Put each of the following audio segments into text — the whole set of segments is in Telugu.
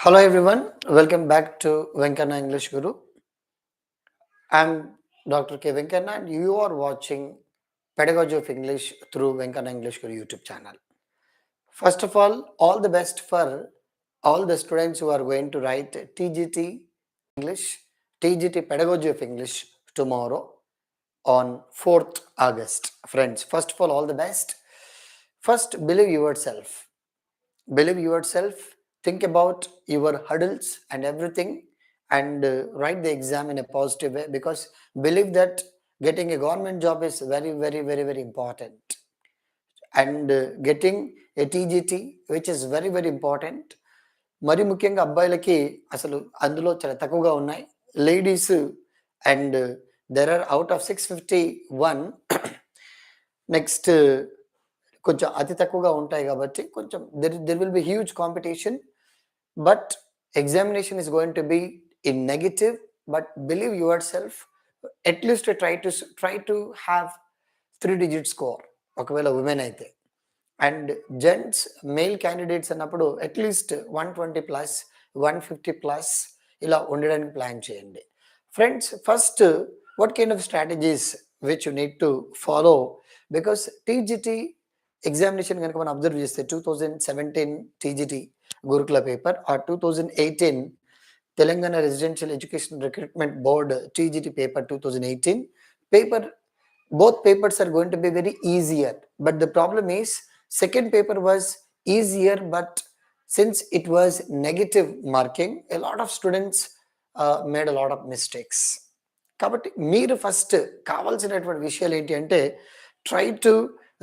Hello everyone, welcome back to Venkana English Guru. I'm Dr. K. Venkana and you are watching Pedagogy of English through Venkana English Guru YouTube channel. First of all the best for all the students who are going to write TGT English, TGT Pedagogy of English tomorrow on 4th August. Friends, first of all the best. First, believe yourself. Believe yourself, think about your hurdles and everything, and write the exam in a positive way, because believe that getting a government job is very important, and getting a TGT, which is very important. మరి ముఖ్యంగా అబ్బాయిలకి అసలు అందులో చాలా తక్కువగా ఉన్నాయి ladies, and there are out of 651 next కొంచెం అతి తక్కువగా ఉంటాయి కాబట్టి కొంచెం there will be huge competition, but examination is going to be in negative. But believe yourself, at least try to have 3-digit score ఒకవేళ ఉమెన్ అయితే. అండ్ జెంట్స్ మేల్ క్యాండిడేట్స్ అన్నప్పుడు అట్లీస్ట్ 120+, 150+ ఇలా ఉండడానికి ప్లాన్ చేయండి. Friends, first what kind of strategies which you need to follow, because TGT examination కనుక మనం అబ్జర్వ్ చేస్తే 2017 TGT Gurukul paper or 2018 Telangana residential education recruitment board TGT paper 2018 paper, both papers are going to be very easier, but the problem is second paper was easier, but since it was negative marking, a lot of students made a lot of mistakes. కాబట్టి మీరు ఫస్ట్ కావాల్సినటువంటి విషయాలు ఏంటి అంటే try to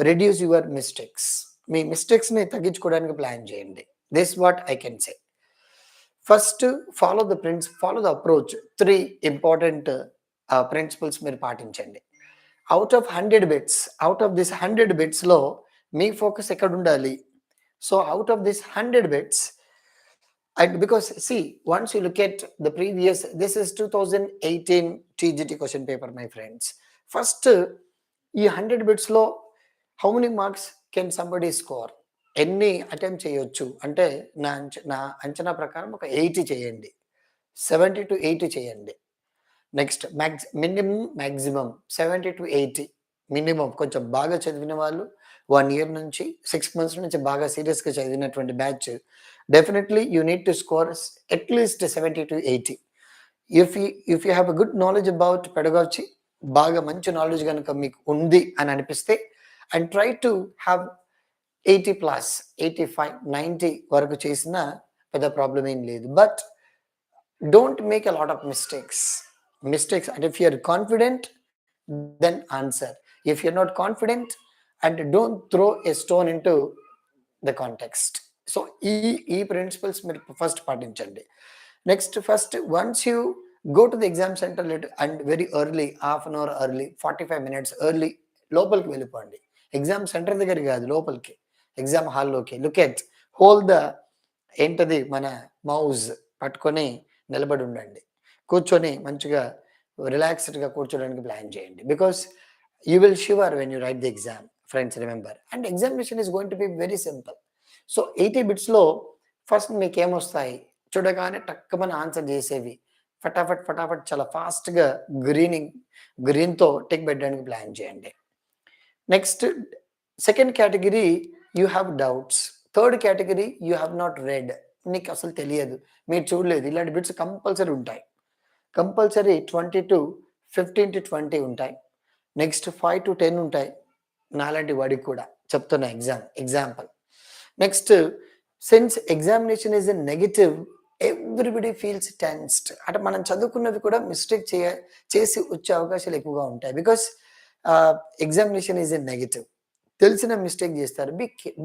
reduce your mistakes. మీ మిస్టేక్స్ని తగ్గించుకోవడానికి ప్లాన్ చేయండి. This what I can say. First follow the approach. 3 important principles మీరు పాటించండి. Out of 100 bits, out of this 100 బిట్స్లో మీ ఫోకస్ ఎక్కడ ఉండాలి? So out of this 100 bits, and because see, once you look at the previous, this is 2018 TGT question paper, my friends. First, ఈ 100 bits లో how many marks can somebody score? ఎన్ని అటెంప్ట్ చేయొచ్చు అంటే నా అంచనా ప్రకారం ఒక 80 చేయండి, 70 to 80 చేయండి. Next minimum maximum 70 to 80 minimum. కొంచెం బాగా చదివిన వాళ్ళు 1 year నుంచి 6 months నుంచి బాగా సీరియస్గా చదివినటువంటి batch, definitely you need to score at least 70 to 80. If you have a good knowledge about pedagogy, బాగా మంచి నాలెడ్జ్ కనుక మీకు ఉంది అని అనిపిస్తే, అండ్ ట్రై టు హ్యావ్ 80+, 85, 90 వరకు చేసిన పెద్ద ప్రాబ్లం ఏం లేదు. But don't make a lot of mistakes. And if you are confident, then answer. If you're not confident, and don't throw a stone into the context. So ఈ ప్రిన్సిపల్స్ మీరు ఫస్ట్ పాటించండి. Next, first once you go to the exam centre and very early, half an hour early, 45 minutes early లోపలికి వెళ్ళిపోండి. ఎగ్జామ్ సెంటర్ దగ్గర కాదు, లోపలికి, ఎగ్జామ్ హాల్లోకి. లుక్ ఎట్, హోల్డ్ ద ఏంటది మన మౌజ్ పట్టుకొని నిలబడి ఉండండి. కూర్చొని మంచిగా రిలాక్స్డ్గా కూర్చోడానికి ప్లాన్ చేయండి, because you will shiver when you write the exam. Friends, remember, and examination is going to be very simple. So 80 బిట్స్లో ఫస్ట్ మీకు ఏమొస్తాయి చూడగానే టక్కమని ఆన్సర్ చేసేవి, ఫటాఫట్ చాలా ఫాస్ట్గా గ్రీన్తో టిక్ పెట్టడానికి ప్లాన్ చేయండి. Next, second category, you have doubts. Third category, you have not read. నీకు అసలు తెలియదు, మీరు చూడలేదు. ఇలాంటి బిట్స్ కంపల్సరీ ఉంటాయి. కంపల్సరీ 15 to 20 ఉంటాయి. నెక్స్ట్ 5 to 10 ఉంటాయి. నాలాంటి వాడికి కూడా చెప్తున్నా example. Next, since examination is a negative, everybody feels tensed. అంటే మనం చదువుకున్నవి కూడా మిస్టేక్ చేసి వచ్చే అవకాశాలు ఎక్కువగా ఉంటాయి, because examination is a negative. తెలిసిన మిస్టేక్ చేస్తారు.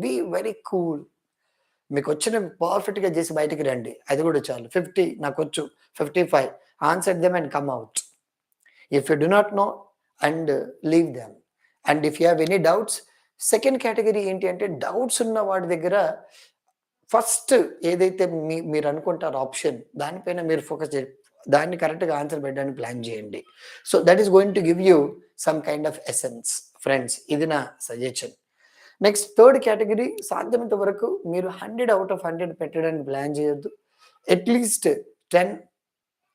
Be very cool. మీకు వచ్చిన పర్ఫెక్ట్గా చేసి బయటికి రండి, అది కూడా చాలు. 50 నాకు వచ్చు, 55 answer them and come out. If you do not know, and leave them. And if you have any doubts, second category ఏంటి అంటే, డౌట్స్ ఉన్న వాడి దగ్గర ఫస్ట్ ఏదైతే మీరు అనుకుంటారో ఆప్షన్, దానిపైన మీరు ఫోకస్ చేయండి, దాన్ని కరెక్ట్గా ఆన్సర్ పెట్టడానికి ప్లాన్ చేయండి. So that is going to give you some kind of essence. Friends, ఇది నా సజెషన్. నెక్స్ట్, థర్డ్ కేటగిరీ, సాధ్యమైనంత వరకు మీరు 100 out of 100 పెట్టడానికి ప్లాన్ చేయొద్దు. at least 10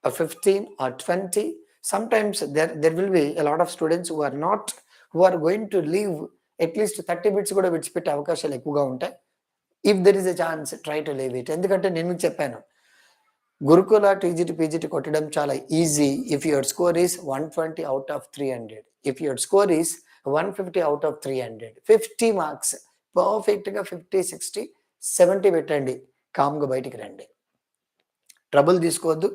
or 15 or 20. Sometimes there will be a lot of students who are going to leave at least 30 bits కూడా విడిచిపెట్టే అవకాశాలు ఎక్కువగా ఉంటాయి. If there is a chance try to leave it. ఎందుకంటే నేను మీకు చెప్పాను, గురుకుల టీజీటీ పీజీటీ కొట్టడం చాలా easy if your score is 120 out of 300. If your score is 150 out of 300, 50 marks పర్ఫెక్ట్గా 50, 60, 70 పెట్టండి, కామ్గా బయటికి రండి, ట్రబుల్ తీసుకోవద్దు.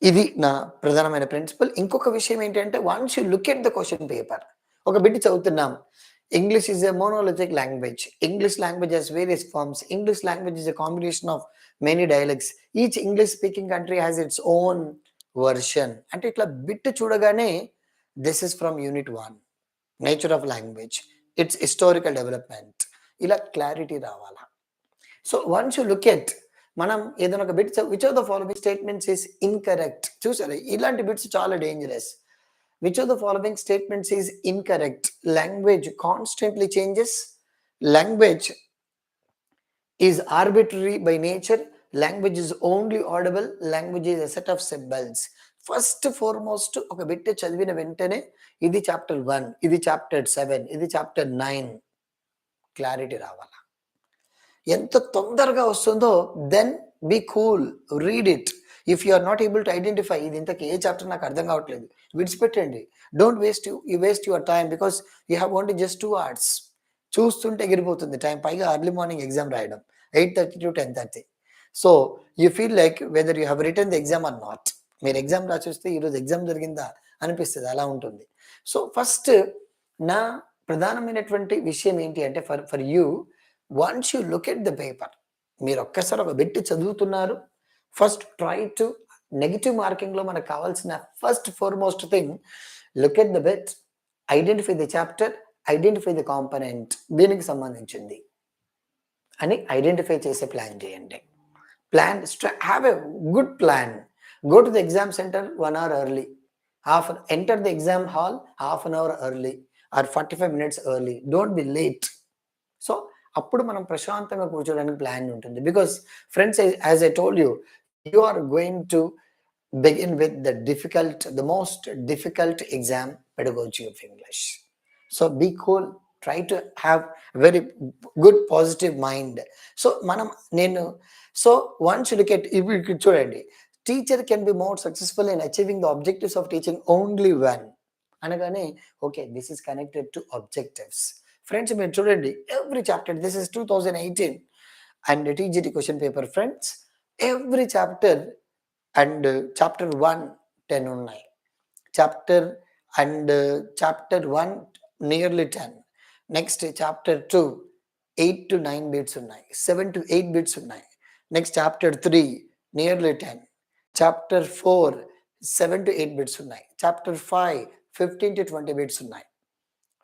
ఇది నా ప్రధానమైన ప్రిన్సిపల్. ఇంకొక విషయం ఏంటంటే, once you look at the question paper, ఒక బిట్ చదువుతున్నాం, English is a monolithic language. English language has various forms. English language is a combination of many dialects. Each English speaking country has its own version. అంటే ఇట్లా బిట్ చూడగానే this is from unit 1, nature of language, its historical development, ఇలా క్లారిటీ రావాలా. So once you look at, మనం ఏదైనా ఒక bit which of the following statements is incorrect, చూసారా ఇలాంటి బిట్స్ చాలా dangerous. Which of the following statements is incorrect? Language constantly changes. Language is arbitrary by nature. Language is only audible. Language is a set of symbols. First foremost, ఒక బిట్ చదివిన వెంటనే ఇది చాప్టర్ 1, ఇది చాప్టర్ 7, ఇది చాప్టర్ 9, క్లారిటీ రావాలా. ఎంత తొందరగా వస్తుందో then be cool, read it. If you are not able to identify, ఇది ఇంతకీ ఏ చాప్టర్ నాకు అర్థం కావట్లేదు, విడిచిపెట్టండి. Don't waste your time, because you have only just 2 hours. చూస్తుంటే ఎగిరిపోతుంది టైం, పైగా ఎర్లీ మార్నింగ్ ఎగ్జామ్ రాయడం 8:30 to 10:30. So you feel like whether you have written the exam or not. మీరు ఎగ్జామ్ రాసేస్తే ఈరోజు ఎగ్జామ్ జరిగిందా అనిపిస్తుంది, అలా ఉంటుంది. సో ఫస్ట్ నా ప్రధానమైనటువంటి విషయం ఏంటి అంటే, for you, once you look at the paper, మీరు ఒక్కసారి ఒక బిట్ చదువుతున్నారు, ఫస్ట్ ట్రై టు, నెగిటివ్ మార్కింగ్లో మనకు కావాల్సిన first foremost thing, look at the bit, identify the chapter, identify the component, దీనికి సంబంధించింది అని ఐడెంటిఫై చేసే ప్లాన్ చేయండి. Plan, have a good plan. Go to the exam centre 1 hour early, enter the exam hall half an hour early or 45 minutes early. Don't be late. So అప్పుడు మనం ప్రశాంతంగా కూర్చోడానికి ప్లాన్ ఉంటుంది. Because friends, as I told you, you are going to begin with the most difficult exam, Pedagogy of English. So be cool, try to have very good positive mind. So once you look at, if you could చూడండి, teacher can be more successful in achieving the objectives of teaching only when, అనగానే okay, this is connected to objectives. Friends, మీరు చూడండి, every chapter, this is 2018 and TGT question paper, friends. Every chapter and chapter 1 10 ఉన్నాయి, chapter 1 nearly 10. Next chapter 2 8 to 9 bits ఉన్నాయి, 7 to 8 బిట్స్ ఉన్నాయి. Next chapter 3 nearly 10. Chapter 4 7 to 8 bits ఉన్నాయి. చాప్టర్ 5 15 to 20 బిట్స్ ఉన్నాయి,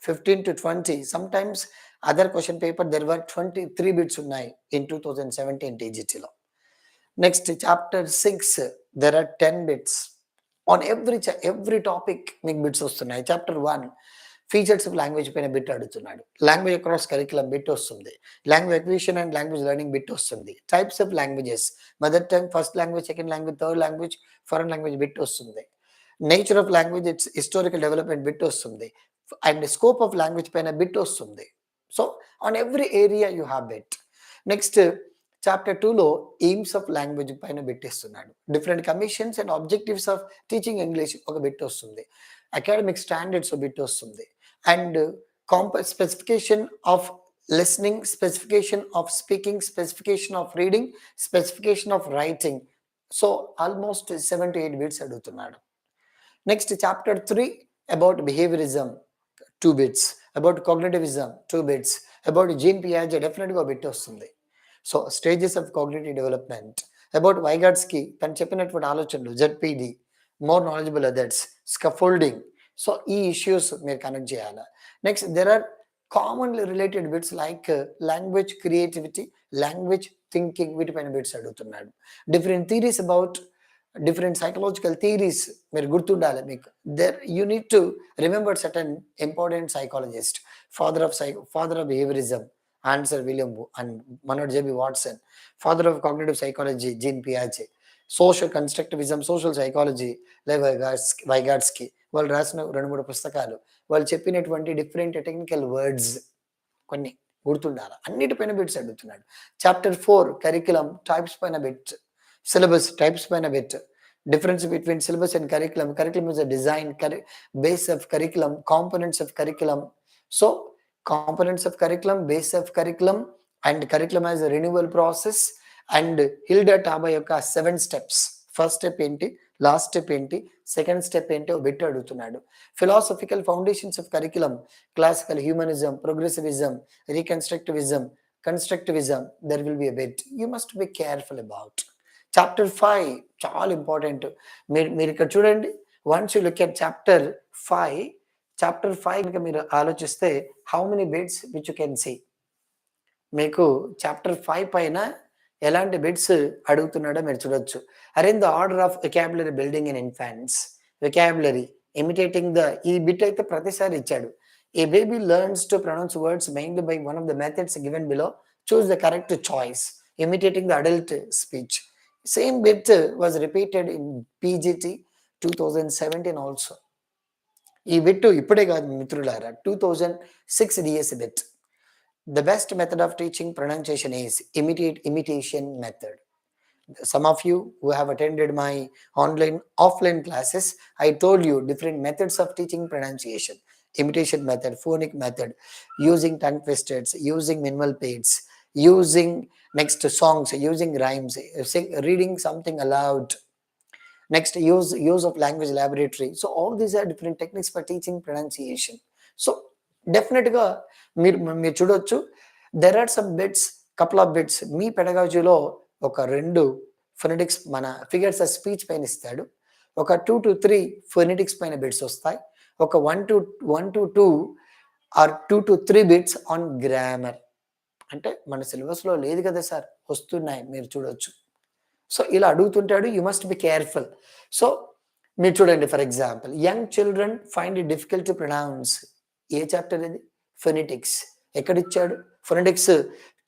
15 to 20. Sometimes other question paper there were 23 bits ఉన్నాయి in 2017 TGT-లో. Next chapter 6 there are 10 bits on every topic. మీకు బిట్స్ వస్తున్నాయి. చాప్టర్ 1 ఫీచర్స్ ఆఫ్ లాంగ్వేజ్ పైన బిట్ అడుగుతున్నాడు, లాంగ్వేజ్ అక్రాస్ కరికులం బిట్ వస్తుంది, language acquisition and language learning bit వస్తుంది, types of languages, mother tongue, first language, second language, third language, foreign language bit వస్తుంది, nature of language, its historical development bit వస్తుంది, అండ్ స్కోప్ ఆఫ్ లాంగ్వేజ్ పైన బిట్ వస్తుంది. So on every area you have bit. Next chapter 2లో ఎయిమ్స్ ఆఫ్ లాంగ్వేజ్ పైన బిట్ ఇస్తున్నాడు, different commissions and objectives of teaching English ఒక బిట్ వస్తుంది, అకాడమిక్ స్టాండర్డ్స్ బిట్ వస్తుంది, and specification of listening, specification of speaking, specification of reading, specification of writing. So almost 7 to 8 bits అడుగుతున్నాడు. Next chapter 3 about behaviourism 2 bits, about cognitivism 2 bits, about Jean పియాజే డెఫినెట్గా బిట్ వస్తుంది. So stages of cognitive development, about Vygotsky తను చెప్పినటువంటి ఆలోచనలు, ZPD, more knowledgeable others, scaffolding. So ఈ ఇష్యూస్ మీరు కనెక్ట్ చేయాలి. Next there are commonly related bits like language creativity, language thinking, వీటిపైన బిట్స్ అడుగుతున్నాడు. Different theories about different psychological theories మీరు గుర్తుండాలి మీకు. You need to remember certain important psychologist, father of behaviourism answer William and మనోడ్ JB Watson. Father of cognitive psychology Jean పియాజే. Social constructivism, social psychology వైగాట్స్కి. వాళ్ళు రాసిన 2-3 పుస్తకాలు. వాళ్ళు చెప్పినటువంటి డిఫరెంట్ టెక్నికల్ వర్డ్స్ కొన్ని గుర్తుండాలి. అన్నిటిపైన బిట్స్ అడుగుతున్నాడు. చాప్టర్ 4 కరిక్యులం టైప్స్ పైన బిట్, సిలబస్ టైప్స్ పైన bit, difference between syllabus and curriculum. Curriculum is a design base of curriculum, components of curriculum. So components of curriculum, base of curriculum, and curriculum as a renewal process. And Hilda Taba యొక్క 7 steps. ఫస్ట్ స్టెప్ ఏంటి, లాస్ట్ స్టెప్ ఏంటి, సెకండ్ స్టెప్ ఏంటి ఓ బిట్ అడుగుతున్నాడు. Philosophical foundations of curriculum, classical humanism, progressivism, reconstructivism, constructivism. There will be a bit you must be careful about. Chapter 5 చాలా ఇంపార్టెంట్. మీరు ఇక్కడ చూడండి. Once you look at chapter 5 కనుక మీరు ఆలోచిస్తే how many bits which you can see. మీకు చాప్టర్ 5 పైన ఎలాంటి బిట్స్ అడుగుతున్నాడో మీరు చూడొచ్చు. Arrange the order of vocabulary building in infants. Vocabulary imitating the, ఈ బిట్ అయితే ప్రతిసారి ఇచ్చాడు. A baby learns to pronounce words mainly by one of the methods given below. Choose the correct choice. Imitating the adult speech. Same bit was repeated in PGT 2017 also. ఈ బిట్ ఇప్పుడే కాదు మిత్రులారా, 2006 DS bit. The best method of teaching pronunciation is imitation method. Some of you who have attended my offline classes, I told you different methods of teaching pronunciation. Imitation method, phonic method, using tongue twisters, using minimal pads, using next songs, using rhymes, reading something aloud. Next, use of language laboratory. So all these are different techniques for teaching pronunciation. So definitely మీరు చూడొచ్చు, there are some bits, couple of bits. మీ పెడగాజీలో ఒక 2 ఫొనెటిక్స్ మన ఫిగర్స్ ఆఫ్ స్పీచ్ పైన ఇస్తాడు. ఒక 2 to 3 ఫొనెటిక్స్ పైన బిట్స్ వస్తాయి. ఒక 1 to 2 or 2 to 3 bits on grammar. అంటే మన సిలబస్లో లేదు కదా సార్, వస్తున్నాయి మీరు చూడొచ్చు. సో ఇలా అడుగుతుంటాడు. You must be careful. So మీరు చూడండి, for example, young children find it difficult to pronounce. ఏ చాప్టర్ ఇది? ఫొనెటిక్స్. ఎక్కడిచ్చాడు? ఫొనెటిక్స్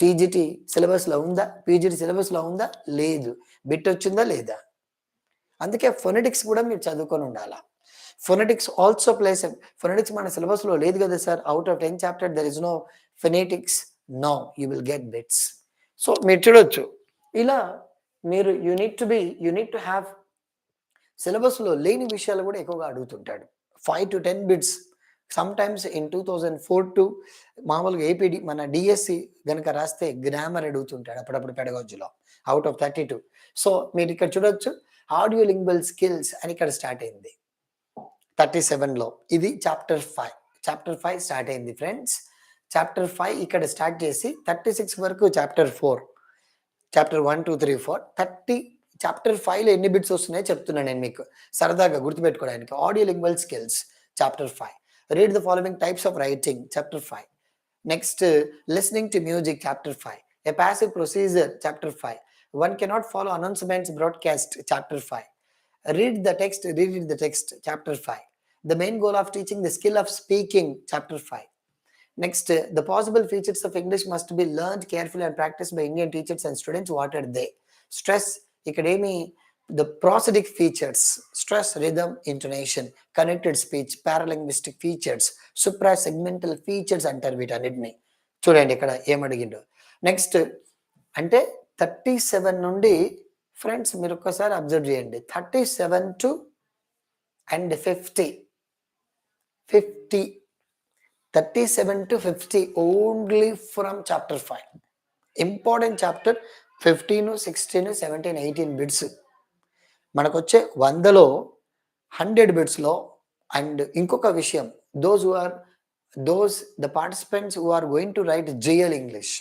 టీజీటీ సిలబస్లో ఉందా? పీజీటీ సిలబస్లో ఉందా? లేదు. బిట్ వచ్చిందా లేదా? అందుకే ఫొనెటిక్స్ కూడా మీరు చదువుకొని ఉండాలా. Phonetics also place. ఫొనెటిక్స్ మన సిలబస్లో లేదు కదా sir, out of 10 chapter there is no phonetics. No, you will get bits. So మీరు చూడొచ్చు, ఇలా మీరు యూ నీడ్ టు హ్యావ్ సిలబస్లో లేని విషయాలు కూడా ఎక్కువగా అడుగుతుంటాడు. 5 to 10 bits. Some times in 2004 to మామూలుగా ఏపీడి మన డిఎస్సి గనక రాస్తే గ్రామర్ అడుగుతుంటాడు అప్పుడప్పుడు పెడగాజీలో, అవుట్ ఆఫ్ 32. సో మీరు ఇక్కడ చూడొచ్చు, ఆడియో లింగ్వల్ స్కిల్స్ అని ఇక్కడ స్టార్ట్ అయింది 37లో. ఇది చాప్టర్ 5. చాప్టర్ 5 స్టార్ట్ అయింది ఫ్రెండ్స్. చాప్టర్ 5 ఇక్కడ స్టార్ట్ చేసి 36 వరకు చాప్టర్ 4. చాప్టర్ 1, 2, 3, 4, 30. చాప్టర్ 5లో ఎన్ని బిట్స్ వస్తున్నాయో చెప్తున్నాను నేను మీకు సరదాగా గుర్తుపెట్టుకోవడానికి. Audio lingual skills chapter 5. Read the following types of writing chapter 5. Next, listening to music chapter 5. A passive procedure chapter 5. One cannot follow announcements broadcast chapter 5. Read the text chapter 5. The main goal of teaching the skill of speaking chapter 5. Next, the possible features of English must be learned carefully and practiced by Indian teachers and students. What are they? Stress, ikkademi the prosodic features, stress, rhythm, intonation, connected speech, paralinguistic features, suprasegmental features అంటారు వీటన్నిటిని. చూడండి ఇక్కడ ఏమడిగిండో. నెక్స్ట్ అంటే 37 నుండి ఫ్రెండ్స్ మీరు ఒక్కసారి అబ్జర్వ్ చేయండి, 37 to and 50. 37 to 50 only from chapter 5. Important chapter 15, 16, 17, 18 bits మనకు వచ్చే 100లో 100 బిట్స్లో. అండ్ ఇంకొక విషయం, the participants who are going to write JL English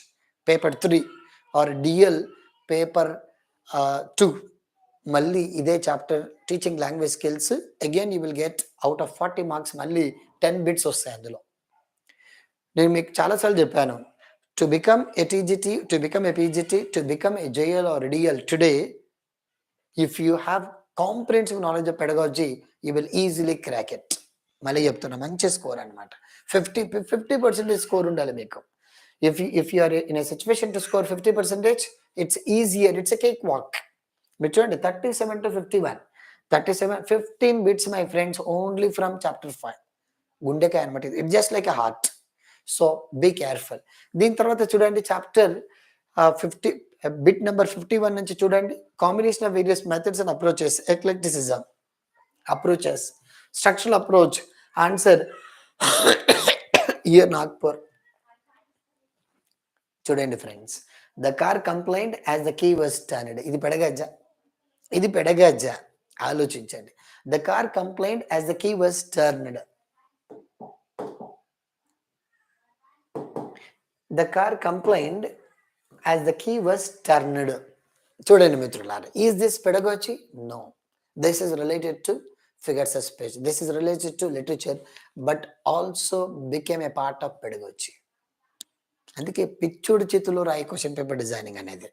paper 3 or DL paper 2, మళ్ళీ ఇదే chapter teaching language skills. Again you will get out of 40 marks మళ్ళీ 10 బిట్స్ వస్తాయి అందులో. నేను మీకు చాలాసార్లు చెప్పాను, to become a TGT, to become a PGT, to become a JL or DL today, if you have comprehensive knowledge of pedagogy, you will easily crack it. మళ్ళీ చెప్తున్నా, మంచి స్కోర్ అనమాట. 50% స్కోర్ ఉండాలి మీకు. if you are in a situation to score 50%, it's easier, it's a cakewalk. మీరు చూడండి 37 to 51, 37 15 bits my friends only from chapter 5. గుండెకాయ అనమాట, it just like a heart. So be careful. దీని తర్వాత చూడండి చాప్టర్ 50 బిట్ నెంబర్ 51 నుంచి చూడండి, combination of various methods and approaches, eclecticism, approaches, structural approach, answer year Nagpur. చూడండి friends, the car complaint as the key was turned. ఇది పెడగజ్జ, ఇది పెడగజ్జ, ఆలోచించండి. The car complaint as the key was turned. The car complaint as the key was turned. చూడండి మిత్రులారా, is this pedagogy? No, this is related to figures of speech, this is related to literature but also became a part of pedagogy. అందుకే పిచ్చుడు చేతిలో రాయి క్వశ్చన్ పేపర్ డిజైనింగ్ అనేది.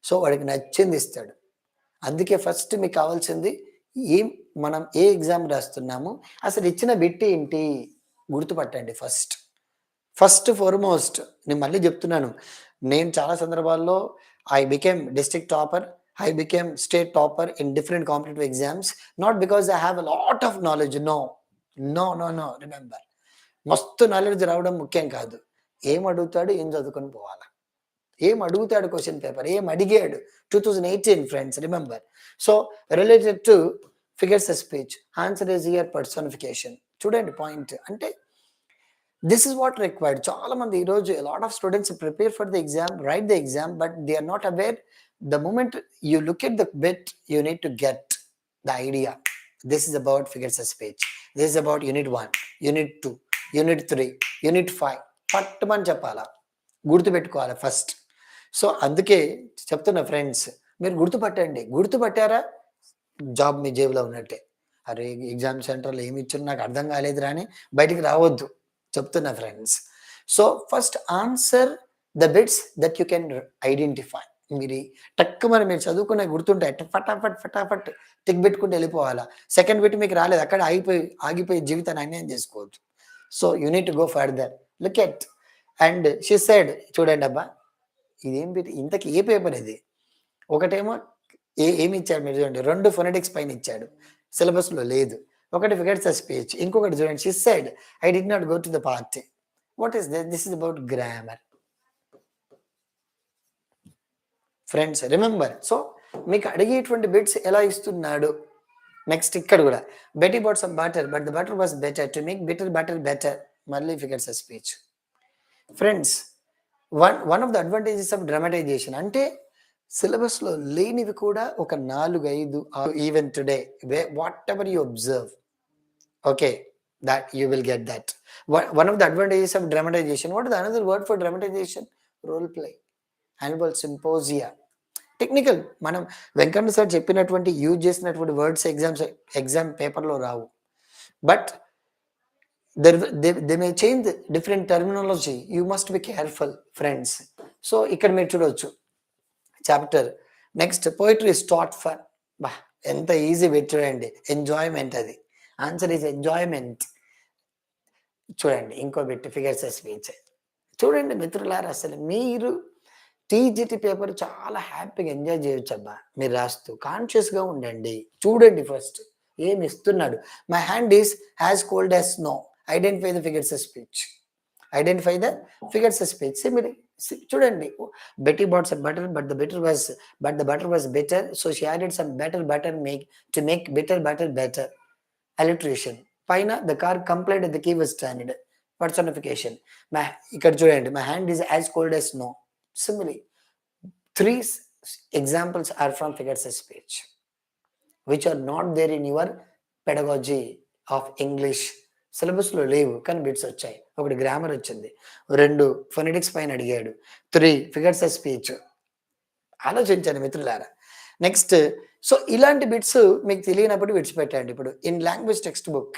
సో వాడికి నచ్చింది ఇస్తాడు. అందుకే ఫస్ట్ మీకు కావాల్సింది ఏం, మనం ఏ ఎగ్జామ్ రాస్తున్నాము, అసలు ఇచ్చిన బిట్ ఏంటి గుర్తుపట్టండి. ఫస్ట్ ఫార్మోస్ట్ నేను మళ్ళీ చెప్తున్నాను, నేను చాలా సందర్భాల్లో I became district topper, I became state topper in different competitive exams, not because I have a lot of knowledge. No. Remember, మస్తు నాలెడ్జ్ రావడం ముఖ్యం కాదు. ఏం అడుగుతాడు, ఏం చదువుకొని పోవాలా, ఏం అడుగుతాడు క్వశ్చన్ పేపర్, ఏం అడిగాడు. 2018 friends, remember. So related to figures of speech, answer is here personification. చూడండి పాయింట్ అంటే దిస్ ఇస్ వాట్ రిక్వైర్డ్. చాలా మంది ఈరోజు lot of students prepare for the exam, write the exam, but they are not aware. The moment you look at the bit, you need to get the idea. This is about figures of speech. This is about unit 1, unit 2, unit 3, unit 5. పట్టుమని చెప్పాలా, గుర్తుపెట్టుకోవాలి ఫస్ట్. సో అందుకే చెప్తున్నా ఫ్రెండ్స్, మీరు గుర్తుపట్టండి. గుర్తుపట్టారా, జాబ్ మీ జేబులో ఉన్నట్టే. అరే ఎగ్జామ్ సెంటర్లో ఏమి ఇచ్చారు నాకు అర్థం కాలేదురా అని బయటికి రావద్దు చెప్తున్నా friends. So first answer the bits that you can identify. మీరు టక్కుమని మీరు చదువుకునే గుర్తుంటాయి, ఫటాఫట్ టిక్ పెట్టుకుంటూ వెళ్ళిపోవాలా. సెకండ్ బిట్ మీకు రాలేదు, అక్కడ ఆగిపోయి జీవితాన్ని అన్యాయం చేసుకోవద్దు. So you need to go further, look at. And she said, చూడండి అబ్బా ఇదేం బిట్, ఇంతకి ఏ పేపర్ ఇది? ఒకటేమో ఏమి ఇచ్చాడు మీరు చూడండి, 2 ఫొనెటిక్స్ పైన ఇచ్చాడు, సిలబస్లో లేదు. ఒకటి ఫిగర్స్ ఆఫ్ స్పీచ్, ఇంకొకటి చూడండి she said I did not go to the party. What is this? This is about grammar friends, remember. So మీకు అడిగేటువంటి బిట్స్ ఎలా ఇస్తున్నాడు. నెక్స్ట్ ఇక్కడ కూడా Betty bought some butter but the butter was better, to make bitter butter better, మళ్ళీ figures of speech. Friends, one of the advantages of dramatization అంటే సిలబస్లో లేనివి కూడా ఒక 4-5 even today whatever you observe, okay, that you will get that. One of the advantages of dramatization. What is the another word for dramatization? Role play, annual symposia, technical. మనం వెంకన్న సార్ చెప్పినటువంటి యూజ్ చేసినటువంటి వర్డ్స్ ఎగ్జామ్ పేపర్లో రావు, but they may change different terminology. You must be careful friends. So ఇక్కడ మీరు చూడవచ్చు chapter next poetry is taught for. బా ఎంత ఈజీ పెట్టి చూడండి, ఎంజాయ్మెంట్. అది ఆన్సర్ ఈజ్ ఎంజాయ్మెంట్. చూడండి ఇంకో బిట్ ఫిగర్స్ ఆఫ్ స్పీచ్. చూడండి మిత్రులారా, అసలు మీరు టీజీటీ పేపర్ చాలా హ్యాపీగా ఎంజాయ్ చేయొచ్చు అబ్బా. మీరు రాస్తూ కాన్షియస్గా ఉండండి. చూడండి ఫస్ట్ ఏమి ఇస్తున్నాడు. My hand is as cold as snow, identify the figures of speech, identify the figures of speech. చూడండి Betty bought some butter but the butter was better, so she added some butter to make butter better. Alliteration పైన the car complaint the key was turned, personification. ఇక్కడ చూడండి my hand is as cold as snow. Similarly, 3 examples are from figures of speech which are not there in your pedagogy of English. సిలబస్లో లేవు కానీ బిట్స్ వచ్చాయి. ఒకటి గ్రామర్ వచ్చింది, 2 ఫొనెటిక్స్ పైన అడిగాడు, 3 ఫిగర్స్ ఆఫ్ స్పీచ్. ఆలోచించండి మిత్రులారా. నెక్స్ట్, సో ఇలాంటి బిట్స్ మీకు తెలియనప్పుడు విడిచిపెట్టండి. ఇప్పుడు in language text book,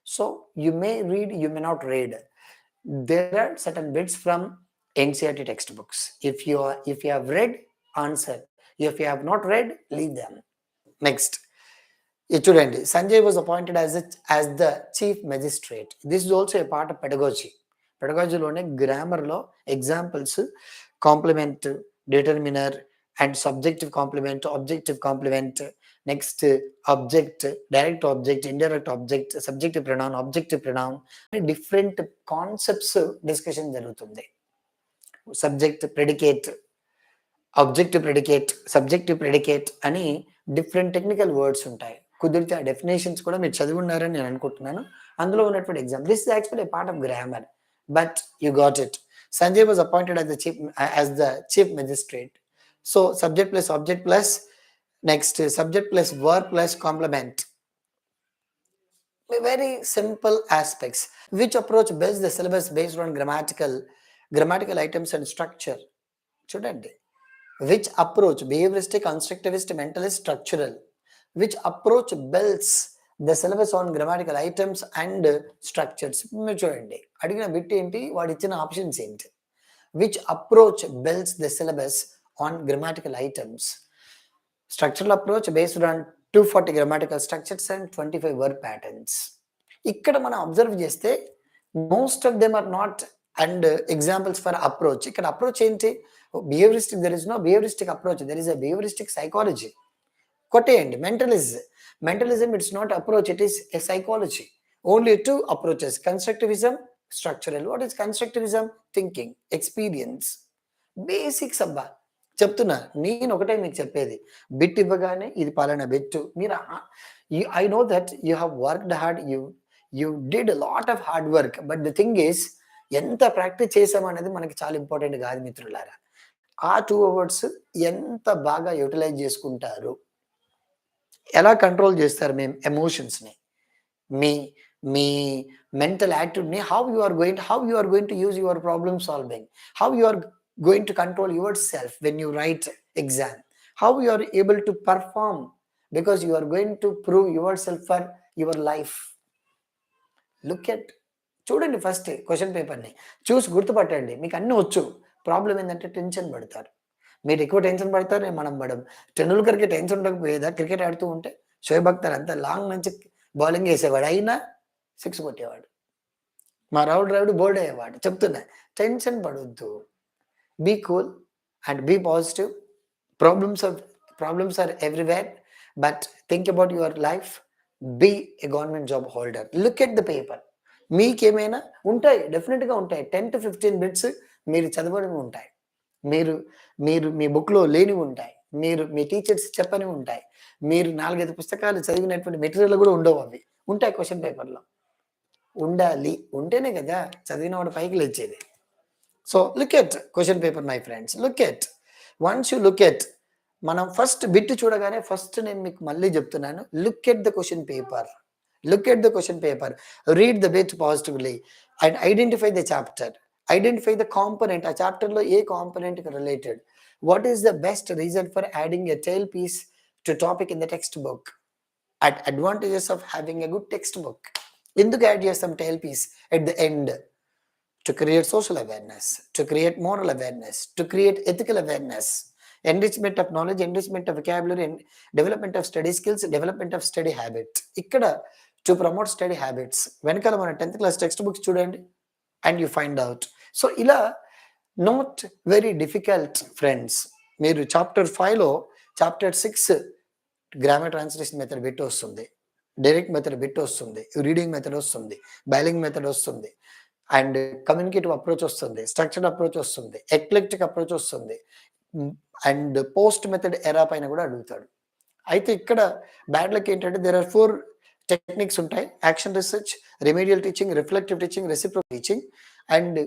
so you may read, you may not read. There are certain bits from NCERT textbooks. If you have read, answer. If you have not read, leave them. Next, చూడండి Sanjay was appointed as the chief magistrate. This is also a part of pedagogy. పెడగాజీలోనే గ్రామర్లో examples complement, determiner and subjective complement, objective complement, next object, direct object, indirect object, subjective pronoun, objective pronoun, different concepts discussion జరుగుతుంది. Subject, predicate, objective predicate, subjective predicate అని డిఫరెంట్ టెక్నికల్ వర్డ్స్ ఉంటాయి. కుదిరితే ఆ డెఫినేషన్స్ కూడా మీరు చదివి ఉన్నారని నేను అనుకుంటున్నాను. అందులో ఉన్నటువంటి exam. This is actually a part of grammar, but you got it. Sanjay was appointed as the chief magistrate. So subject plus object plus next subject plus verb plus complement. Very simple aspects. Which approach builds the syllabus based on grammatical items and structure? చూడండి. Which approach, behavioristic, constructivist, mentalist, structural, which approach builds the syllabus on grammatical items and structures? మీరు చూడండి, అడిగిన బిట్ ఏంటి, వాడు ఇచ్చిన ఆప్షన్స్ ఏంటి. Which approach builds the syllabus on grammatical items? Structural approach based on 240 grammatical structures and 25 word patterns. ఇక్కడ మనం అబ్జర్వ్ చేస్తే most of them are not and examples for approach. ఇక్కడ అప్రోచ్ ఏంటి, behaviouristic, there is no behaviouristic approach, there is a behaviouristic psychology. కొట్టేయండి. Mentalism it's not approach, it is a psychology. Only two approaches, constructivism, structural. What is constructivism? Thinking, experience, basics. అబ్బా చెప్తున్నా, నేను ఒకటే మీకు చెప్పేది, బిట్ ఇవ్వగానే ఇది పాలన బిట్టు. మీరు I know that you have worked hard, you did lot of hard work, but the thing is ఎంత ప్రాక్టీస్ చేసామనేది మనకి చాలా ఇంపార్టెంట్ కాదు మిత్రులారా. ఆ 2 అవర్స్ ఎంత బాగా యూటిలైజ్ చేసుకుంటారు, ఎలా కంట్రోల్ చేస్తారు మేము ఎమోషన్స్ని, మీ మీ మెంటల్ యాటిట్యూడ్ని, how you are going to use your problem solving, how you are going to control yourself when you write exam, how you are able to perform, because you are going to prove yourself for your life. Look at, చూడండి ఫస్ట్ క్వశ్చన్ పేపర్ని చూసి గుర్తుపట్టండి, మీకు అన్నీ వచ్చు. ప్రాబ్లం ఏంటంటే టెన్షన్ పడతారు. మీరు ఎక్కువ టెన్షన్ పడతారు, మనం పడం. టెండూల్కర్కి టెన్షన్ ఉండకపోయేదా క్రికెట్ ఆడుతూ ఉంటే? షోయబ్ అఖ్తర్ అంతా లాంగ్ నుంచి బౌలింగ్ వేసేవాడు, అయినా 6 కొట్టేవాడు. మా రావుడు బోల్డ్ అయ్యేవాడు. చెప్తున్నా, టెన్షన్ పడొద్దు. Be cool and be positive. Problems are everywhere, but think about your life. Be a government job holder. Look at the paper. మీకేమైనా ఉంటాయి, డెఫినెట్గా ఉంటాయి. 10 to 15 బిట్స్ మీరు చదవడం ఉంటాయి, మీరు మీరు మీ బుక్లో లేనివి ఉంటాయి, మీరు మీ టీచర్స్ చెప్పనివి ఉంటాయి, మీరు 4-5 పుస్తకాలు చదివినటువంటి మెటీరియల్ కూడా ఉండవు, అవి ఉంటాయి క్వశ్చన్ పేపర్లో. ఉండాలి, ఉంటేనే కదా చదివిన వాడు పైకి లేచేది. So look at question paper my friends, look at. Once you look at, మనం ఫస్ట్ బిట్ చూడగానే ఫస్ట్ నేను మీకు మళ్ళీ చెప్తున్నాను, look at the question paper, look at the question paper, read the bit positively and identify the chapter, identify the component, ఆ చాప్టర్లో ఏ కాంపోనెంట్కి related, what is the best reason for adding a tile piece to topic in the textbook, at advantages of having a good text book. ఎందుకు యాడ్ చేస్తాం tail piece at the end? To create social awareness, to create moral awareness, to create ethical awareness, enrichment of knowledge, enrichment of vocabulary, and development of study skills, development of study habit. Ikkada to promote study habits. Venkala mana 10th class textbooks student, and you find out. So ila not very difficult, friends. Meeru chapter 5 lo chapter 6 grammar translation method bit ostundi, direct method bit ostundi, reading method ostundi, bilingual method ostundi, and communicative approach వస్తుంది, స్ట్రక్చర్డ్ అప్రోచ్ వస్తుంది, ఎక్లెక్టిక్ అప్రోచ్ వస్తుంది, అండ్ పోస్ట్ మెథడ్ ఎరా పైన కూడా అడుగుతాడు. అయితే ఇక్కడ బ్యాడ్ లక్ ఏంటంటే దేర్ ఆర్ 4 టెక్నిక్స్ ఉంటాయి: action research, remedial teaching, reflective teaching, reciprocal teaching, and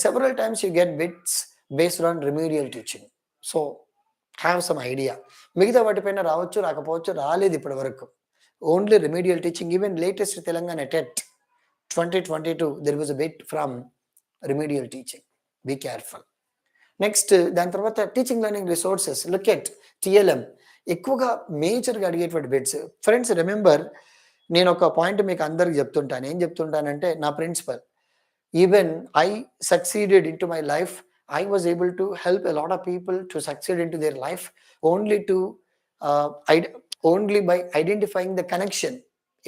several times you get bits based on remedial teaching. So have some idea. మిగతా వాటిపైన రావచ్చు, రాకపోవచ్చు, రాలేదు ఇప్పటి వరకు. Only remedial teaching. Even latest Telangana TET 2022 there was a bit from remedial teaching. Be careful. Next దాని తర్వాత teaching learning resources, look at TLM. ఎక్కువగా మేజర్గా అడిగేటువంటి బిట్స్. ఫ్రెండ్స్ రిమెంబర్, నేను ఒక పాయింట్ మీకు అందరికి చెప్తుంటాను. ఏం చెప్తుంటానంటే, నా principle, even I succeeded in to my life, I was able to help a lot of people to succeed in to their life only by identifying the connection.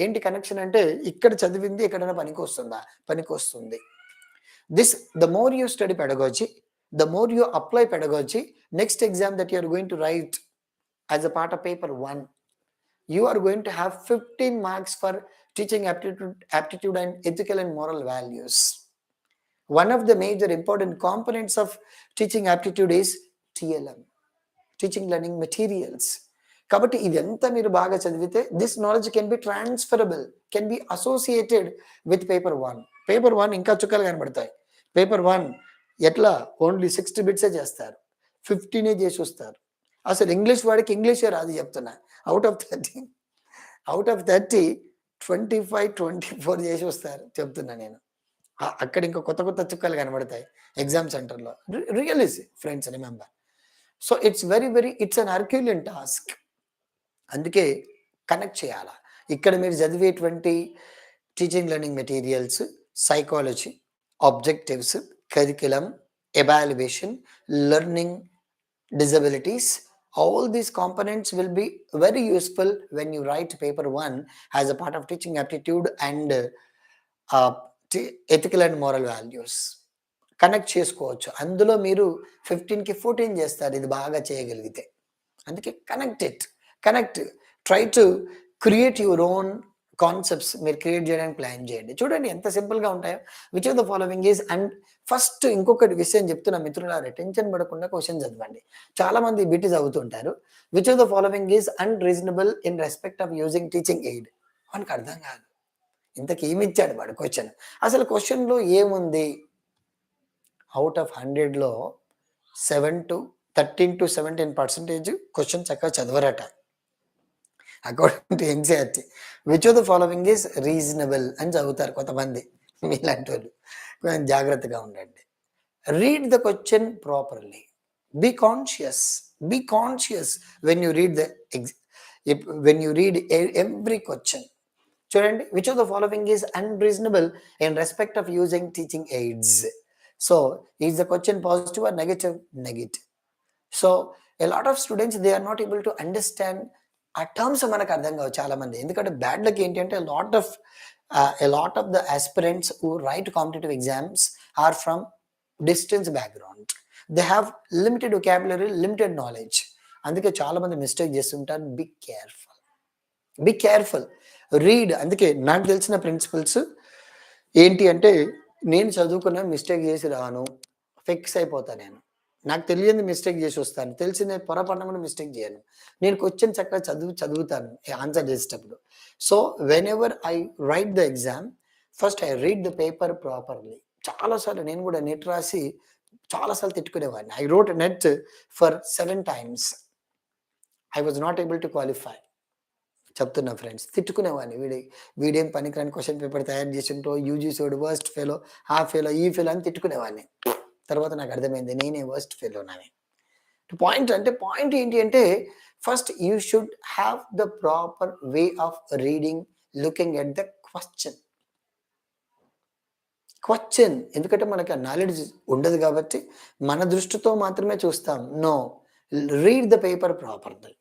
ఏంటి కనెక్షన్ అంటే, ఇక్కడ చదివింది ఎక్కడైనా పనికి వస్తుందా? పనికి వస్తుంది. The more you study pedagogy, the more you apply pedagogy, next exam that you are going to write as a part of paper 1, you are going to have 15 marks for teaching aptitude and ethical and moral values. One of the major important components of teaching aptitude is TLM, teaching learning materials. కాబట్టి ఇదంతా మీరు బాగా చదివితే this knowledge can be transferable, can be associated with paper 1. Paper 1 ఇంకా చుక్కలు కనబడతాయి. పేపర్ 1 ఎట్లా ఓన్లీ 60 బిట్సే చేస్తారు, 15 చేసి వస్తారు. అసలు ఇంగ్లీష్ వాడికి ఇంగ్లీషే రాదు చెప్తున్నా. అవుట్ ఆఫ్ 30 25 24 చేసి వస్తారు చెప్తున్నా నేను. అక్కడ ఇంకా కొత్త కొత్త చుక్కలు కనబడతాయి ఎగ్జామ్ సెంటర్లో. Real friends, remember. So it's an herculean task. అందుకే కనెక్ట్ చేయాలా. ఇక్కడ మీరు చదివేటువంటి teaching learning materials, psychology, objectives, curriculum, evaluation, learning disabilities, all these components will be very useful when you write paper 1 as a part of teaching aptitude and ethical and moral values. Connect చేసుకోవచ్చు. అందులో మీరు 15కి 14 చేస్తారు ఇది బాగా చేయగలిగితే. అందుకే connect try to create your own concepts మీరు క్రియేట్ చేయడానికి ప్లాన్ చేయండి. చూడండి ఎంత సింపుల్గా ఉంటాయో. Which of the following is, and first ఇంకొకటి విషయం చెప్తున్నా మిత్రులారా, టెన్షన్ పడకుండా క్వశ్చన్ చదవండి. చాలా మంది బిట్ చదువుతుంటారు. Which of the following is unreasonable in respect of using teaching aid. మనకు అర్థం కాదు, ఇంతకు ఏమి ఇచ్చాడు వాడు క్వశ్చన్. అసలు క్వశ్చన్లో ఏముంది? అవుట్ ఆఫ్ 100లో 13 to 17% క్వశ్చన్ చక్కగా చదవరట according to NCERT. Which of the following is reasonable అని చదువుతారు కొంతమంది, మీలాంటి వాళ్ళు. కొంచెం జాగ్రత్తగా ఉండండి. Read the question properly. Be conscious when you read every question. చూడండి, which of the following is unreasonable in respect of using teaching aids. So is the question positive or negative? Negative. So a lot of students, they are not able to understand ఆ టర్మ్స్ మనకు అర్థం కావు చాలా మంది. ఎందుకంటే బ్యాడ్ లక్ ఏంటంటే a lot of the aspirants who write competitive exams are from distance background. They have limited vocabulary, limited knowledge. అందుకే చాలా మంది మిస్టేక్ చేస్తుంటారు. Be careful. రీడ్. అందుకే నాకు తెలిసిన ప్రిన్సిపల్స్ ఏంటి అంటే, నేను చదువుకున్న మిస్టేక్ చేసి రాను, ఫిక్స్ అయిపోతా. నాకు తెలియని మిస్టేక్ చేసి వస్తాను, తెలిసిన పొరపాటున కూడా మిస్టేక్ చేయను. నేను క్వశ్చన్ చక్కగా చదువుతాను ఆన్సర్ చేసేటప్పుడు. So whenever I write the exam, first I read the paper properly. చాలాసార్లు నేను కూడా నెట్ రాసి చాలాసార్లు తిట్టుకునేవాడిని. I wrote NET for 7 times. I was not able to qualify. చెప్తున్నా ఫ్రెండ్స్, తిట్టుకునేవాడిని. వీడేం పనికిరాని క్వశ్చన్ పేపర్ తయారు చేసింటో, యూజీసోడు, వర్స్ట్ ఫెలో, ఆ ఫెలో, ఈ ఫెలో అని తిట్టుకునేవాడిని. తర్వాత నాకు అర్థమైంది నేనే వర్స్ట్ ఫెలోనని. పాయింట్ ఏంటి అంటే, first you should have the proper way of reading, looking at the question. ఎందుకంటే మనకి ఆ నాలెడ్జ్ ఉండదు కాబట్టి మన దృష్టితో మాత్రమే చూస్తాం. No, read the paper properly,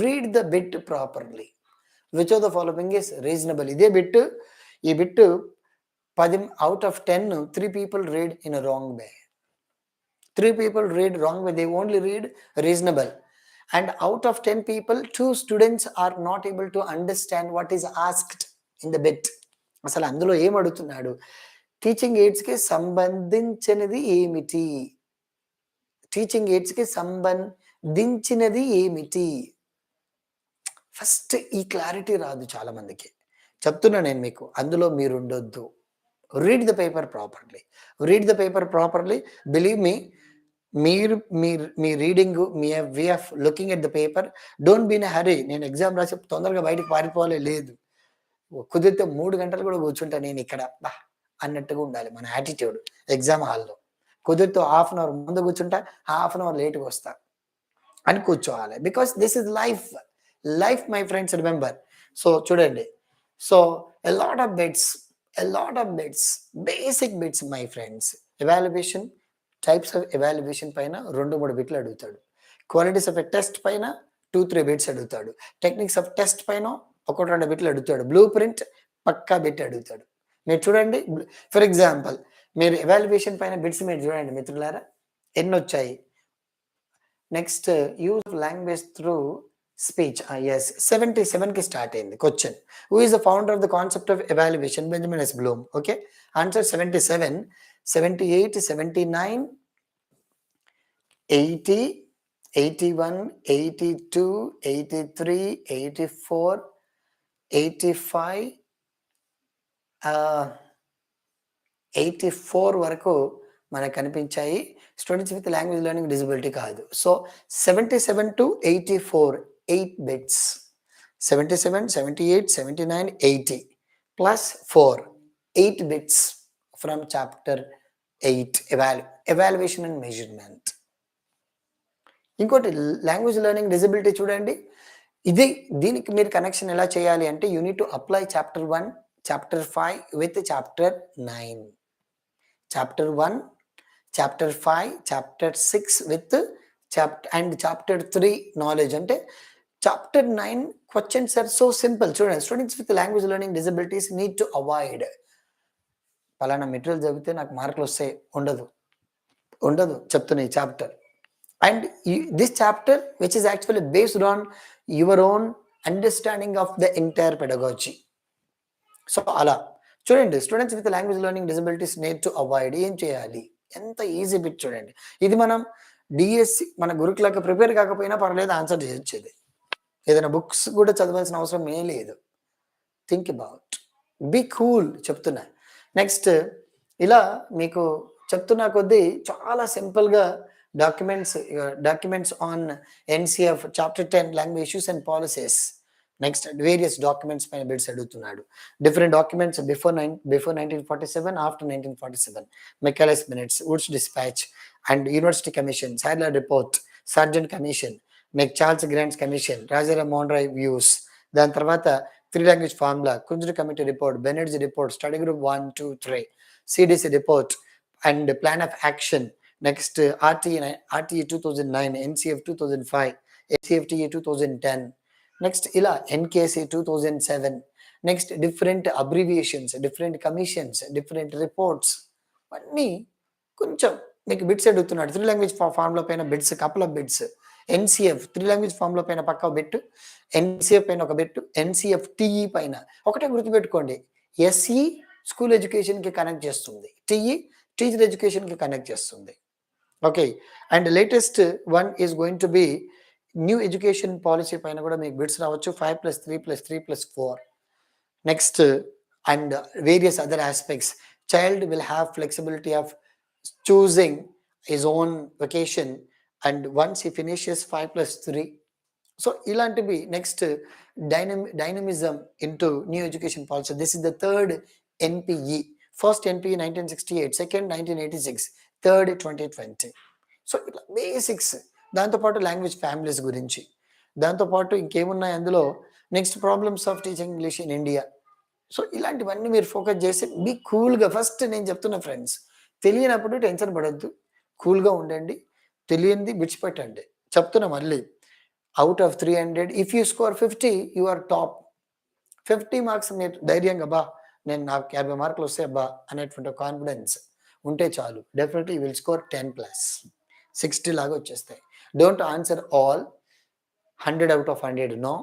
read the bit properly. Which of the following is reasonable. ఈ bit 10 out of 10 3 people read in a wrong way. 3 people read wrong way, they only read reasonable. And out of 10 people, 2 students are not able to understand what is asked in the bit. అసలు అందులో ఏం అడుగుతున్నాడు? టీచింగ్ ఎయిడ్స్కి సంబంధించినది ఏమిటి? ఫస్ట్ ఈ క్లారిటీ రాదు చాలా మందికి. చెప్తున్నా నేను మీకు, అందులో మీరు ఉండొద్దు. Read the paper properly. Believe me, మీ రీడింగ్, మీ way of looking at the paper. Don't be in hurry. నేను ఎగ్జామ్ రాసి తొందరగా బయటకు పారిపోవాలి లేదు. కుదిరితే 3 గంటలు కూడా కూర్చుంటా నేను ఇక్కడ అన్నట్టుగా ఉండాలి మన యాటిట్యూడ్ ఎగ్జామ్ హాల్లో. కుదిరితే హాఫ్ అన్ అవర్ ముందు కూర్చుంటా, హాఫ్ అన్ అవర్ లేట్గా వస్తా అని కూర్చోవాలి. Because this is life my friends, remember. So చూడండి, so a lot of bits, basic bits my friends. Evaluation, types of evaluation పైన 2-3 బిట్లు అడుగుతాడు. క్వాలిటీస్ ఆఫ్ ఎ టెస్ట్ పైన 2-3 బిట్స్ అడుగుతాడు. టెక్నిక్స్ ఆఫ్ టెస్ట్ పైన 1-2 బిట్లు అడుగుతాడు. బ్లూ ప్రింట్ పక్కా బిట్ అడుగుతాడు. మీరు చూడండి, ఫర్ ఎగ్జాంపుల్ మీరు ఎవాల్యుయేషన్ పైన బిట్స్ మీరు చూడండి మిత్రులారా, ఎన్ని వచ్చాయి. Next use of language through speech. Yes, 77కి స్టార్ట్ అయింది question. Who is the founder of the concept of evaluation? Benjamin S Bloom. Okay, answer 77, 78, 79, 80, 81, 82, 83, 84, 85, 84 వరకు మనకు కనిపించాయి. Students with language learning disability కాదు. So 77 to 84, 8 bits. 77, 78, 79, 80 plus 4, 8 bits from chapter 8, evaluation and measurement. ఇంకోటి లాంగ్వేజ్ లెర్నింగ్ డిజబిలిటీ చూడండి, దీనికి మీరు కనెక్షన్ ఎలా చేయాలి అంటే you need to apply chapter 1, chapter 5 with chapter 9. Chapter 1, chapter 5, chapter 6 with chapter 3 knowledge. అంటే chapter 9 questions are so simple. చూడండి, students with language learning disabilities need to avoid పలానా మెటీరియల్ చదివితే నాకు మార్కులు వస్తాయి, ఉండదు చెప్తున్నా ఈ chapter. And this chapter which is actually based on your own understanding of the entire pedagogy. So అలా చూడండి, students with language learning disabilities need to avoid. ఏం చేయాలి? ఎంత ఈజీ బిట్ చూడండి. ఇది మనం డిఎస్సి మన గురుకులకు ప్రిపేర్ కాకపోయినా పర్లేదు, ఆన్సర్ చేయొచ్చేది. ఏదైనా బుక్స్ కూడా చదవాల్సిన అవసరం ఏం లేదు. థింక్ అబౌట్, బీ కూల్ చెప్తున్నా. నెక్స్ట్ ఇలా మీకు చెప్తున్నా కొద్దీ చాలా సింపుల్గా documents on NCF chapter 10 language issues and policies. Next various documents పైన బిట్స్ అడుగుతున్నాడు. Different documents before 1947, after 1947, Macaulay's minutes, Wood's dispatch and university commission, Sadler report, Sargent commission, Charles Grant's commission, Rajaram Mohan Roy views. దాని తర్వాత 3 language formula, Kunzru committee report, Banerjee report, study group 1, 2, 3, CDC report and plan of action. Next RTE 2009, NCF 2005, SCFTE 2010. Next ఇలా NKC 2007. Next different abbreviations, different commissions, different reports, అన్నీ కొంచెం మీకు బిట్స్ అడుగుతున్నాడు. 3 లాంగ్వేజ్ ఫార్ములా పైన bits, couple of bits. NCF 3 language formula పైన పక్క బిట్, ఎన్సిఎఫ్ పైన ఒక బిట్, ఎన్సిఎఫ్ టిఈ పైన. ఒకటే గుర్తుపెట్టుకోండి, ఎస్ఈ స్కూల్ ఎడ్యుకేషన్కి కనెక్ట్ చేస్తుంది, టిఈ టీచర్ ఎడ్యుకేషన్కి కనెక్ట్ చేస్తుంది. Okay, and latest one is going to B new education policy పైన కూడా మీకు బిట్స్ రావచ్చు, 5+3+3+4. Next and various other aspects. Child will have flexibility of choosing his own vocation and once he finishes 5+3. So ilantivi. Next dynamism into new education policy. This is the third NPE. First NPE 1968, second 1986, third 2020. So ఇట్లా బేసిక్స్. దాంతోపాటు లాంగ్వేజ్ ఫ్యామిలీస్ గురించి, దాంతోపాటు ఇంకేమున్నాయి అందులో, next problems of teaching English in India. So ఇలాంటివన్నీ మీరు ఫోకస్ చేసి బీ కూల్గా. ఫస్ట్ నేను చెప్తున్నా ఫ్రెండ్స్, తెలియనప్పుడు టెన్షన్ పడొద్దు, కూల్గా ఉండండి, తెలియంది విడిచిపెట్టండి. చెప్తున్నా మళ్ళీ, out of 300 if you score 50 you are top. 50 marks మీరు ధైర్యంగా బా నేను నాకు 50 మార్కులు వస్తాయి అబ్బా అనేటువంటి కాన్ఫిడెన్స్ ఉంటే చాలు. డెఫినెట్లీ విల్ స్కోర్ 10+, 60 లాగా వచ్చేస్తాయి. Don't answer all 100 out of 100. No,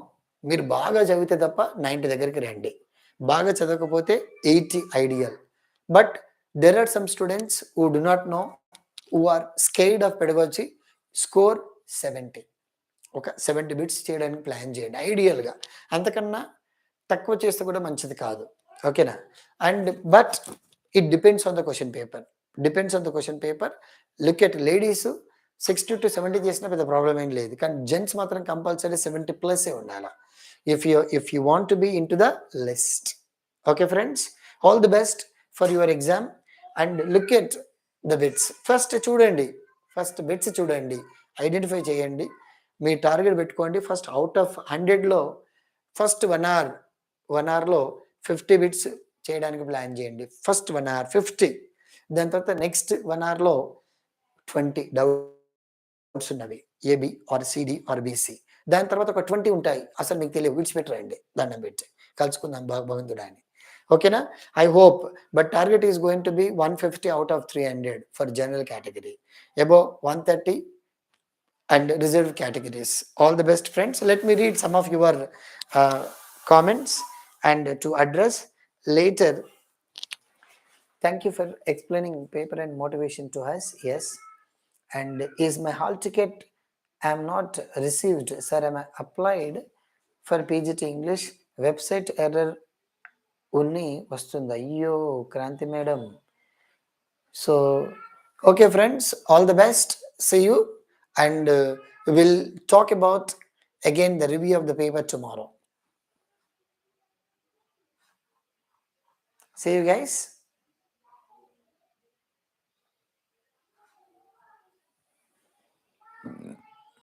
మీరు బాగా చదివితే తప్ప 90 దగ్గరికి రండి. బాగా చదవకపోతే 80 ideal. But there are some students who do not know, who are scared of pedagogy. Score 70. ఒక 70 బిట్స్ చేయడానికి ప్లాన్ చేయండి ఐడియల్గా. అంతకన్నా తక్కువ చేస్తే కూడా మంచిది కాదు. ఓకేనా? And but it depends on the question paper. Look at ladies 60 to 70 చేసినా పెద్ద ప్రాబ్లం ఏం లేదు, కానీ జెంట్స్ మాత్రం కంపల్సరీ 70+ ఉండాలి if you want to be into the list. Okay friends, all the best for your exam and look at the bits. First bits చూడండి, ఐడెంటిఫై చేయండి, మీ టార్గెట్ పెట్టుకోండి. ఫస్ట్ అవుట్ ఆఫ్ 100లో ఫస్ట్ 1 అవర్లో 50 బిట్స్ చేయడానికి ప్లాన్ చేయండి. First 1 hour 50. దాని తర్వాత నెక్స్ట్ 1 అవర్లో 20 డౌట్స్ ఉన్నవి, AB or CD or BC. దాని తర్వాత ఒక 20 ఉంటాయి అసలు మీకు తెలియదు, విడిచిపెట్టరండి దండం పెట్టి. కలుసుకుందాం భగవంతుడా అని. Okay, na? I hope, but target is going to be 150 out of 300 for general category, above 130 and reserved categories. All the best, friends. Let me read some of your uh, comments and to address later. Thank you for explaining paper and motivation to us. Yes. And is my hall ticket I am not received, sir? Am I applied for PGT English website error ఉన్ని వస్తుంది అయ్యో Kranthi madam so okay friends, all the best, see you, and we'll talk about again the review of the paper tomorrow. See you guys.